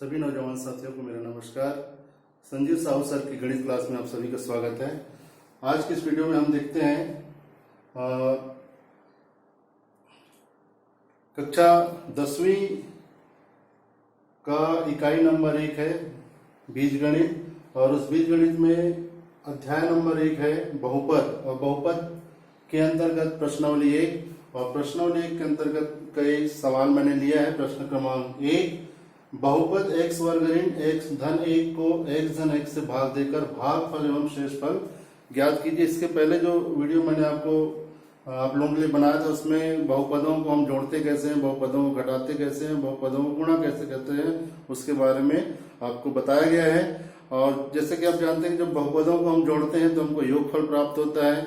सभी नौजवान साथियों को मेरा नमस्कार। संजीव साहू सर की गणित क्लास में आप सभी का स्वागत है। आज की इस वीडियो में हम देखते हैं कक्षा 10वीं का इकाई नंबर 1 है बीजगणित, और उस बीजगणित में अध्याय नंबर 1 है बहुपद, और बहुपद के अंतर्गत प्रश्नावली 1, और प्रश्नावली 1 के अंतर्गत कई सवाल मैंने लिया है। प्रश्न क्रमांक 1, बहुपद x वर्ग ऋण x धन 1 को x धन 1 से भाग देकर भागफल एवं शेषफल ज्ञात कीजिए। इसके पहले जो वीडियो मैंने आप लोगों के लिए बनाया था उसमें बहुपदों को हम जोड़ते कैसे हैं, बहुपदों को घटाते कैसे हैं, बहुपदों को गुणा कैसे करते हैं, उसके बारे में आपको बताया गया है। और जैसे कि आप जानते हैं जब बहुपदों को हम जोड़ते हैं तो हमको योगफल प्राप्त होता है,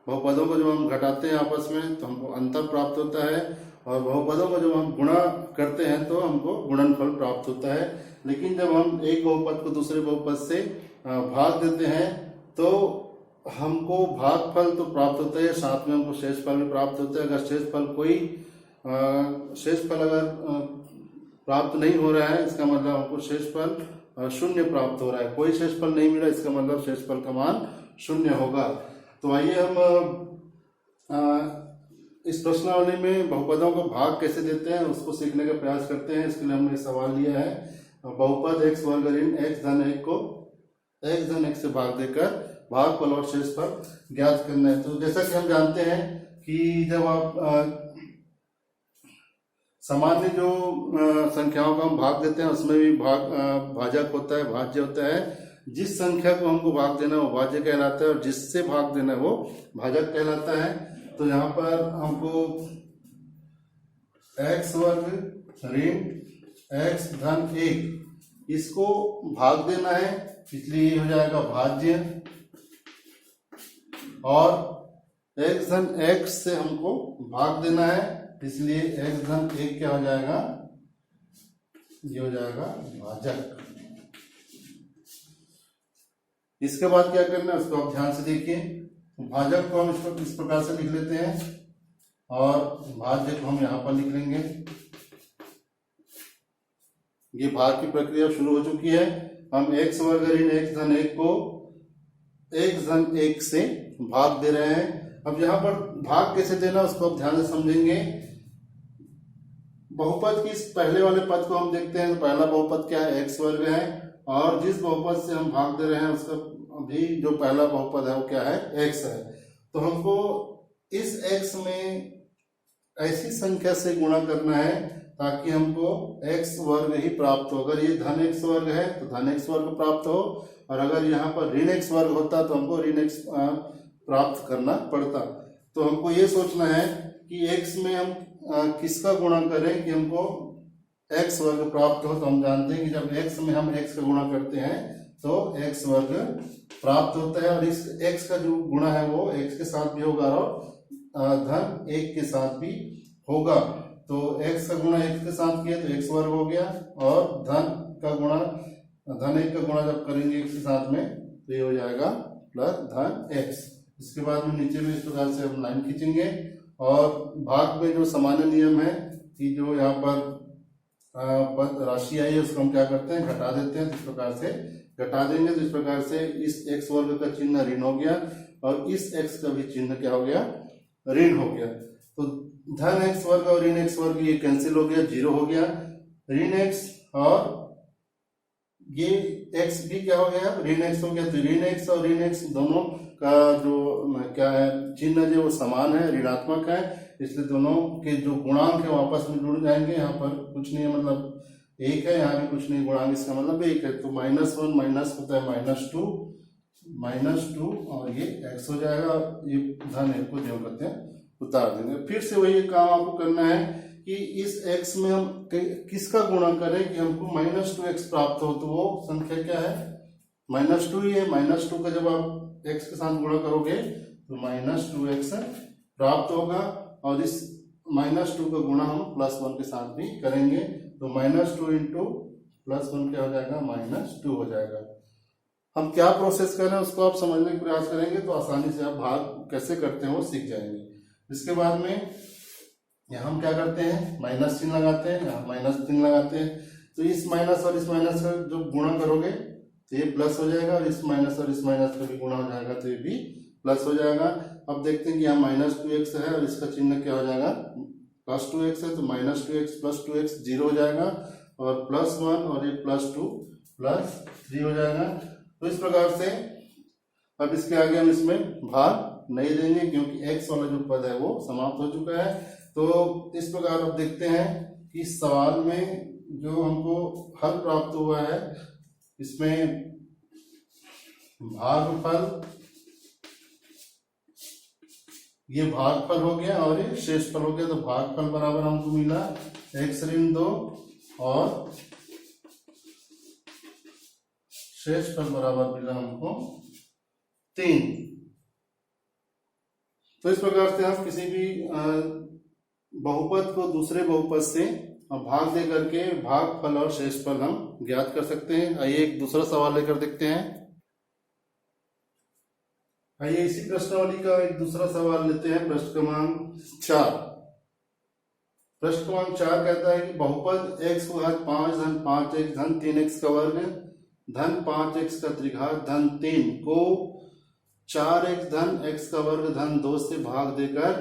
बहुपदों को जब हम घटाते हैं आपस में तो हमको अंतर प्राप्त होता है, और बहुपदों को जब हम गुणा करते हैं तो हमको गुणनफल प्राप्त होता है। लेकिन जब हम एक बहुपद को दूसरे बहुपद से भाग देते हैं तो हमको भागफल तो प्राप्त होता है, साथ में हमको शेषफल भी प्राप्त होता है। अगर शेषफल अगर प्राप्त नहीं हो रहा है इसका मतलब हमको शेषफल शून्य प्राप्त हो रहा है। कोई शेषफल नहीं मिला इसका मतलब शेषफल का मान शून्य होगा। तो आइए हम इस प्रश्नावली में बहुपदों को भाग कैसे देते हैं उसको सीखने का प्रयास करते हैं। इसके लिए हमने सवाल लिया है बहुपद x वर्ग ऋण x धन 1 को x धन 1 से भाग देकर भागफल और शेषफल ज्ञात करना है। तो जैसा कि हम जानते हैं कि जब आप सामान्य जो संख्याओं का हम भाग देते हैं उसमें भी भाजक होता है, भाज्य होता है। जिस संख्या को हमको भाग देना है वो भाज्य कहलाता है, और जिससे भाग देना है वो भाजक कहलाता है। तो यहाँ पर हमको x वर्ग ऋण x धन 1 इसको भाग देना है, इसलिए ये हो जाएगा भाज्य, और x धन x से हमको भाग देना है, इसलिए x धन 1 क्या हो जाएगा, ये हो जाएगा भाजक। इसके बाद क्या करना है उसको आप ध्यान से देखिए। भाजक को हम इसको इस प्रकार से लिख लेते हैं और भाज्य को हम यहां पर लिख लेंगे। ये भाग की प्रक्रिया शुरू हो चुकी है। हम x वर्ग ऋण x धन 1 को x धन 1 से भाग दे रहे हैं। अब यहाँ पर भाग कैसे देना उसको आप ध्यान से समझेंगे। बहुपद की इस पहले वाले पद को हम देखते हैं। तो पहला बहुपद क्या है, x वर्ग है, और जिस बहुपद से हम भाग दे रहे हैं उसका अभी जो पहला बहुपद है वो क्या है, x है। तो हमको इस x में ऐसी संख्या से गुणा करना है ताकि हमको x वर्ग ही प्राप्त हो। अगर ये धन x वर्ग है तो धन x वर्ग प्राप्त हो, और अगर यहाँ पर ऋण x वर्ग होता तो हमको ऋण x प्राप्त करना पड़ता। तो हमको ये सोचना है कि x में हम किसका गुणा करें कि हमको x वर्ग प्राप्त हो। तो हम जानते हैं कि जब x में हम x का गुणा करते हैं तो x वर्ग प्राप्त होता है, और इस x का जो गुणा है वो x के साथ भी होगा और धन 1 के साथ भी होगा। तो x का गुणा 1 के साथ किया तो x वर्ग हो गया, और धन 1 का गुणा जब करेंगे x के साथ में तो ये हो जाएगा प्लस धन x। इसके बाद में नीचे में इस प्रकार से हम लाइन खींचेंगे, और भाग में जो सामान्य नियम है कि जो यहाँ पर राशि आई है उसको हम क्या करते हैं, घटा देते हैं। तो इस प्रकार से घटा देंगे तो इस प्रकार से इस x वर्ग का चिन्ह ऋण हो गया, और इस x का भी चिन्ह क्या हो गया, ऋण हो गया। तो धन x वर्ग और ऋण x वर्ग ये कैंसिल हो गया, 0 हो गया। ऋण x और ये x भी क्या हो गया, ऋण x हो गया। तो ऋण x और ऋण x दोनों का जो क्या है चिन्ह जो वो समान है, ऋणात्मक है, इसलिए दोनों के जो गुणांक है वो आपस में जुड़ जाएंगे। यहाँ पर कुछ नहीं है मतलब 1 है, यहाँ भी कुछ नहीं, गुणांक इसका मतलब 1 है। तो -1 माइनस होता है -2 और ये x हो जाएगा। ये धन 1 को जो करते हैं उतार देंगे। फिर से वही काम आपको करना है कि इस x में हम किसका गुणा करें कि हमको -2x प्राप्त हो। तो वो संख्या क्या है, -2 ही है। -2 का जब आप x के साथ गुणा करोगे तो -2x प्राप्त होगा, और इस -2 का गुणा हम +1 के साथ भी करेंगे तो -2 इंटू +1 क्या हो जाएगा, -2 हो जाएगा। हम क्या प्रोसेस कर रहे हैं उसको आप समझने का प्रयास करेंगे तो आसानी से आप भाग कैसे करते हैं वो सीख जाएंगे। इसके बाद में यहाँ हम क्या करते हैं, माइनस चिन्ह लगाते हैं, यहाँ माइनस चिन्ह लगाते हैं। तो इस माइनस और इस माइनस का जो गुणा करोगे तो ये प्लस हो जाएगा, और इस माइनस का भी गुणा हो जाएगा तो ये भी प्लस हो जाएगा। अब देखते हैं कि यहाँ -2x है और इसका चिन्ह क्या हो जाएगा, +2x है, तो -2x + 2x 0 हो जाएगा, और +1 और ये +2 +3 हो जाएगा। तो इस प्रकार से अब इसके आगे हम इसमें भाग नहीं देंगे क्योंकि x वाला जो पद है वो समाप्त हो चुका है। तो इस प्रकार अब देखते हैं कि सवाल में जो हमको हल प्राप्त हुआ है, इसमें भागफल, ये भागफल हो गया और ये शेषफल हो गया। तो भागफल बराबर हमको मिला x ऋण 2 और शेषफल बराबर मिला हमको 3। तो इस प्रकार से हम किसी भी बहुपद को दूसरे बहुपद से भाग दे करके भागफल और शेषफल हम ज्ञात कर सकते हैं। आइए एक दूसरा सवाल लेकर देखते हैं। आइए इसी प्रश्नावली का एक दूसरा सवाल लेते हैं, प्रश्न क्रमांक 4। प्रश्न क्रमांक 4 कहता है कि बहुपद x को घात 5 धन 5x धन 3x का वर्ग धन 5x का त्रिघात धन 3 को 4x धन x का वर्ग धन 2 से भाग देकर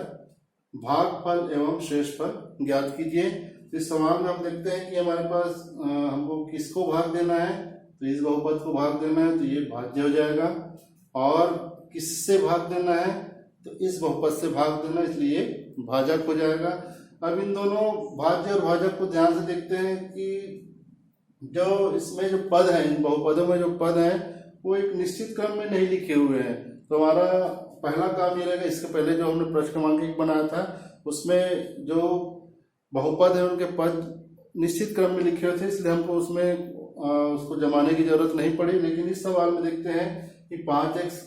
भागफल एवं शेषफल ज्ञात कीजिए। इस सवाल में हम देखते हैं कि हमारे पास हमको किसको भाग देना है, तो इस बहुपद को भाग देना है, तो ये भाज्य हो जाएगा, और किससे भाग देना है, तो इस बहुपद से भाग देना, इसलिए भाजक हो जाएगा। अब इन दोनों भाज्य और भाजक को ध्यान से देखते हैं कि जो इसमें जो पद है, इन बहुपदों में जो पद है वो एक निश्चित क्रम में नहीं लिखे हुए हैं। तो हमारा पहला काम ये रहेगा, इसके पहले जो हमने प्रश्न क्रमांक 1 बनाया था उसमें जो बहुपद है उनके पद निश्चित क्रम में लिखे हुए थे, इसलिए हमको उसमें उसको जमाने की जरूरत नहीं पड़ी। लेकिन इस सवाल में देखते हैं कि 5x,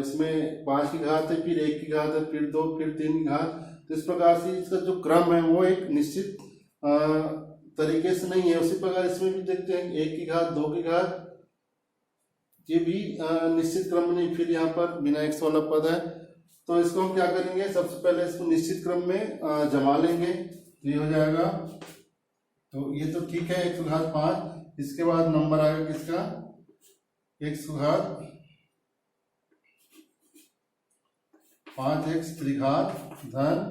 इसमें 5 की घात है, फिर 1 की घात है, फिर 2, फिर 3 की घात। तो इस प्रकार से इसका जो क्रम है वो एक निश्चित तरीके से नहीं है। उसी प्रकार इसमें भी देखते हैं 1 की घात, 2 की घात, ये भी निश्चित क्रम में नहीं। फिर यहाँ पर बिना x वाला पद है, तो इसको हम क्या करेंगे, सबसे पहले इसको निश्चित क्रम में जमा लेंगे, ये हो जाएगा। तो ये तो ठीक है, 1 की घात 5, इसके बाद नंबर आएगा किसका, 1 की घात 5x त्रिघात धन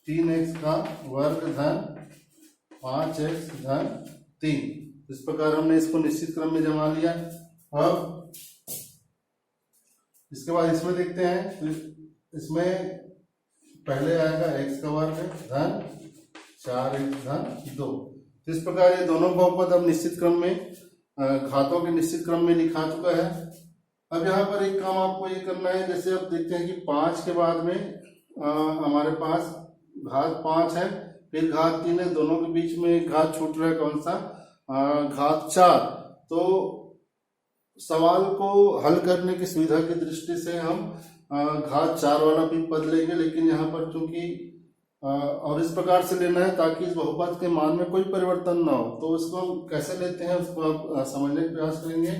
3x का वर्ग धन 5x धन 3। इस प्रकार हमने इसको निश्चित क्रम में जमा लिया। अब इसके बाद इसमें देखते हैं, तो इसमें पहले आएगा x का वर्ग धन 4x धन 2। तो इस प्रकार ये दोनों बहुपद अब निश्चित क्रम में, घातों के निश्चित क्रम में लिखा चुका है। अब यहाँ पर एक काम आपको ये करना है, जैसे आप देखते हैं कि 5 के बाद में हमारे पास घात 5 है, फिर घात 3 है, दोनों के बीच में एक घात छूट रहा है, कौन सा, घात 4। तो सवाल को हल करने की सुविधा की दृष्टि से हम घात 4 वाला भी पद लेंगे, लेकिन यहाँ पर चूंकि और इस प्रकार से लेना है ताकि इस बहुपद के मान में कोई परिवर्तन ना हो। तो इसको हम कैसे लेते हैं उसको आप समझने का प्रयास करेंगे।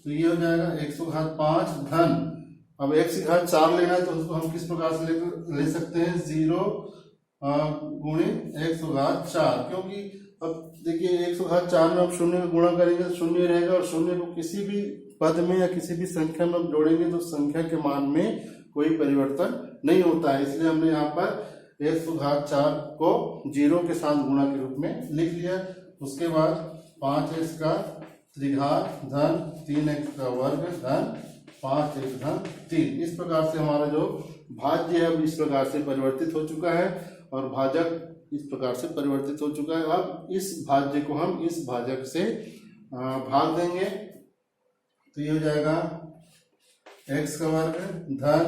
तो ये हो जाएगा 1 की घात 5 धन, अब 1 की घात 4 लेना है तो उसको हम किस प्रकार से ले सकते हैं, 0 गुणित 1 की घात 4, क्योंकि अब देखिए 1 की घात 4 में हम शून्य का गुणा करेंगे तो शून्य रहेगा, और शून्य को किसी भी पद में या किसी भी संख्या में हम जोड़ेंगे तो संख्या के मान में कोई परिवर्तन नहीं होता है। इसलिए हमने यहाँ पर 1 की घात 4 को 0 के साथ गुणा के रूप में लिख लिया। उसके बाद 5x का त्रिघात धन 3x का वर्ग धन 5x धन 3। इस प्रकार से हमारा जो भाज्य है अब इस प्रकार से परिवर्तित हो चुका है, और भाजक इस प्रकार से परिवर्तित हो चुका है। अब इस भाज्य को हम इस भाजक से भाग देंगे, तो ये हो जाएगा x का वर्ग धन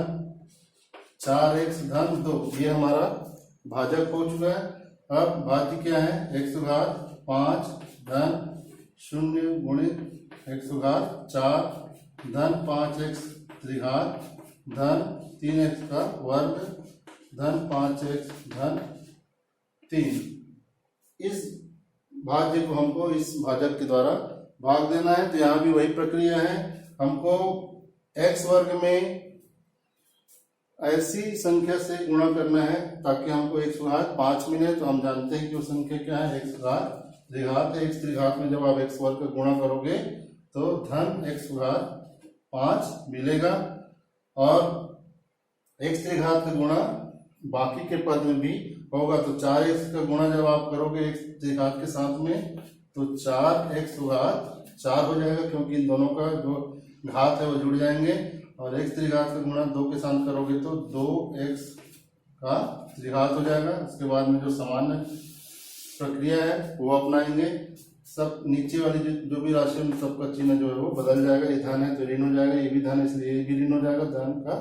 4x धन 2, ये हमारा भाजक हो चुका है। अब भाज्य क्या है, 1 की घात 5 धन 0 गुणित 1 की घात 4 धन 5x त्रिघात धन 3x का वर्ग धन 5x धन 3। इस भाज्य को हमको इस भाजक के द्वारा भाग देना है। तो यहाँ भी वही प्रक्रिया है, हमको x वर्ग में ऐसी संख्या से गुणा करना है ताकि हमको 1 की घात 5 मिले। तो हम जानते हैं कि वो संख्या क्या है, 1 की घात त्रिघात है, x त्रिघात में जब आप x वर्ग का गुणा करोगे तो धन x घात 5 मिलेगा, और x त्रिघात का गुणा बाकी के पद में भी होगा, तो 4x का गुणा जब आप करोगे x त्रिघात के साथ में तो 4x घात 4 हो जाएगा, क्योंकि इन दोनों का जो घात है वो जुड़ जाएंगे, और x त्रिघात का गुणा 2 के साथ करोगे तो 2x का त्रिघात हो जाएगा। उसके बाद में जो सामान्य प्रक्रिया है वो अपनाएंगे, सब नीचे वाली जो भी राशि है सबका चिन्ह जो है वो बदल जाएगा, ये धन है तो ऋण हो जाएगा, ये भी धन है इसलिए ये भी ऋण हो जाएगा, धन का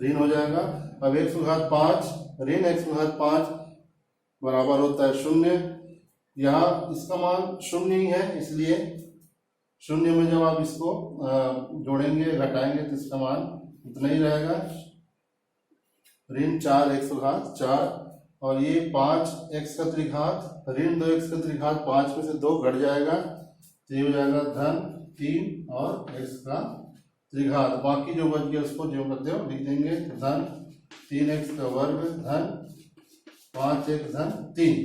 ऋण हो जाएगा। अब x घात 5 ऋण x घात 5 बराबर होता है 0। यहाँ इसका मान 0 ही है, इसलिए 0 में जब आप इसको जोड़ेंगे घटाएंगे तो इसका मान उतना ही रहेगा, ऋण 4x घात 4, और ये 5x का त्रिघात ऋण 2x का त्रिघात 5 में से 2 घट जाएगा तो ये हो जाएगा धन 3 और x का त्रिघात, बाकी जो बच गया उसको जो करते हो लिख देंगे, धन 3x का वर्ग धन 5x धन 3।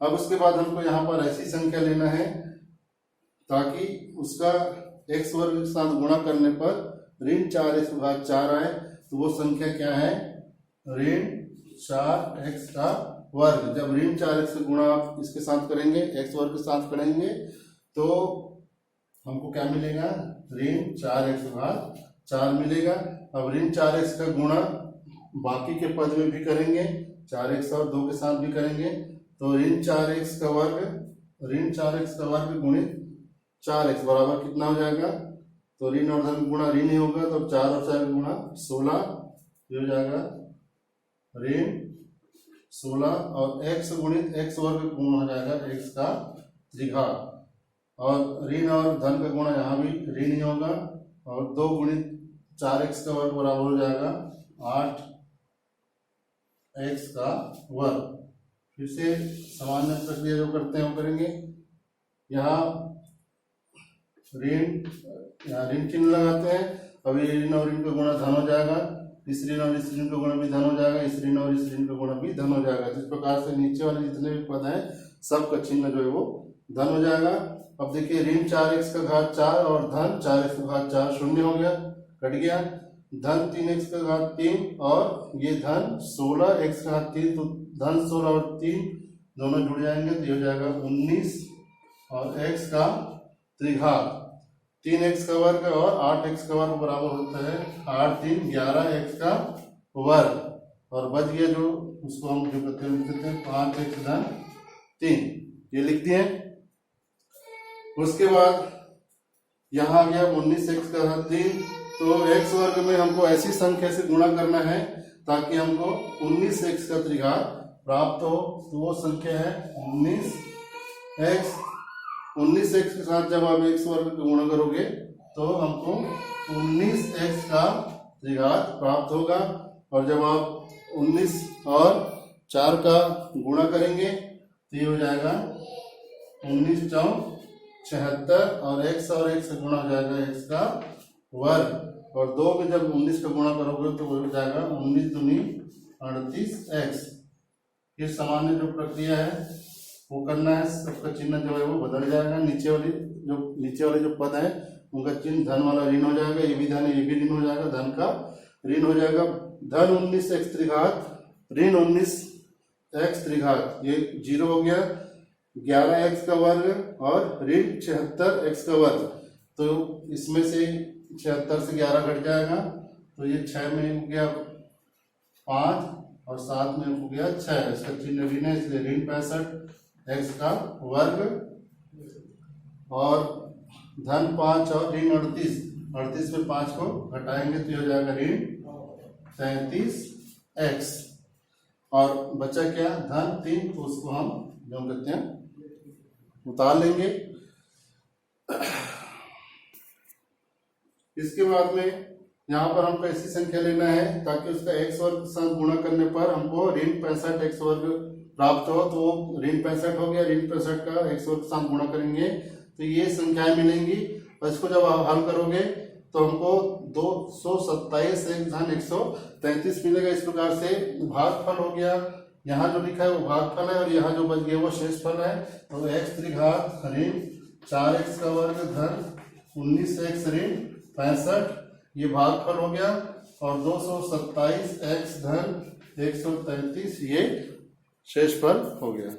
अब उसके बाद हमको यहाँ पर ऐसी संख्या लेना है ताकि उसका x वर्ग के साथ गुणा करने पर ऋण 4x घात 4 आए, तो वो संख्या क्या है, ऋण 4x का वर्ग। जब ऋण 4x का गुणा आप इसके साथ करेंगे, x वर्ग के साथ करेंगे तो हमको क्या मिलेगा, ऋण 4x घात 4 मिलेगा। अब ऋण 4x का गुणा बाकी के पद में भी करेंगे, 4x और 2 के साथ भी करेंगे, तो ऋण 4x का वर्ग गुणित 4x बराबर कितना हो जाएगा, तो ऋण और धन गुणा ऋण ही होगा, तो 4 और 4 गुणा 16, ये हो जाएगा ऋण 16, और x गुणित x वर्ग गुण हो जाएगा x का त्रिघात, और ऋण और धन का गुणा यहाँ भी ऋण ही होगा, और 2 गुणित 4x का वर्ग बराबर हो जाएगा 8x का वर्ग। फिर से सामान्य प्रक्रिया जो करते हैं वो करेंगे, यहाँ ऋण चिन्ह लगाते हैं, अभी ऋण और ऋण का गुणा धन हो जाएगा, इस ऋण और इस ऋण का गुणा भी धन हो जाएगा, इस ऋण और इस ऋण का गुणा भी धन हो जाएगा। इस प्रकार से नीचे वाले जितने भी पद हैं सबका चिन्ह जो है वो धन हो जाएगा। अब देखिए ऋण 4x का घात 4 और धन 4x का घात 4 शून्य हो गया, कट गया, धन 3x का घात 3 और ये धन 16x का घात 3, तो धन 16 और 3 दोनों जुड़ जाएंगे तो ये हो जाएगा 19 और x का त्रिघात, 3x का वर्ग और 8x का वर्ग बराबर होता है 8 3 11x का वर्ग, और बच गया जो उसको हम जो करते हैं 5x धन 3, ये लिख दिए। उसके बाद यहाँ आ गया 19x का घात 3, तो x वर्ग में हमको ऐसी संख्या से गुणा करना है ताकि हमको 19x का त्रिघात प्राप्त हो, तो वो संख्या है 19x के साथ जब आप x वर्ग का गुणा करोगे तो हमको 19x का त्रिघात प्राप्त होगा, और जब आप 19 और 4 का गुणा करेंगे तो ये हो जाएगा 19 4 76, और x का गुणा हो जाएगा x का वर्ग, और 2 में जब 19 का गुणा करोगे तो वो हो जाएगा 19 दूनी 38x। फिर सामान्य जो प्रक्रिया है वो करना है, सबका चिन्ह जो है वो बदल जाएगा, नीचे वाले जो पद है उनका चिन्ह धन वाला ऋण हो जाएगा, ये भी धन है ये भी ऋण हो जाएगा, धन का ऋण हो जाएगा, धन 19x त्रिघात ऋण 19x त्रिघात, ये 0 हो गया, 11x का वर्ग और ऋण 76x का वर्ग, तो इसमें से 76 से 11 घट जाएगा, तो ये 6 में हो गया 5 और 7 में हो गया 6, इसका चिन्ह ऋण है इसलिए ऋण 65x का वर्ग, और धन 5 और ऋण 38 में 5 को घटाएंगे तो हो जाएगा ऋण 33x, और बचा क्या धन 3, तो उसको हम जो कहते हैं उतार लेंगे। इसके बाद में यहाँ पर हमको ऐसी संख्या लेना है ताकि उसका x वर्ग के साथ गुणा करने पर हमको ऋण 65x वर्ग प्राप्त हो, तो ऋण 65 हो गया, ऋण 65 का x वर्ग के साथ गुणा करेंगे तो ये संख्याएं मिलेंगी, और इसको जब आप हल करोगे तो हमको 227 धन 133 मिलेगा। इस प्रकार से भागफल हो गया यहाँ जो लिखा है वो भागफल है और यहाँ जो बच गया वो शेषफल है। तो x त्रिघात ऋण 4x का वर्ग धन 19x ऋण 65 ये भागफल हो गया और 227x धन 133 ये शेषफल हो गया।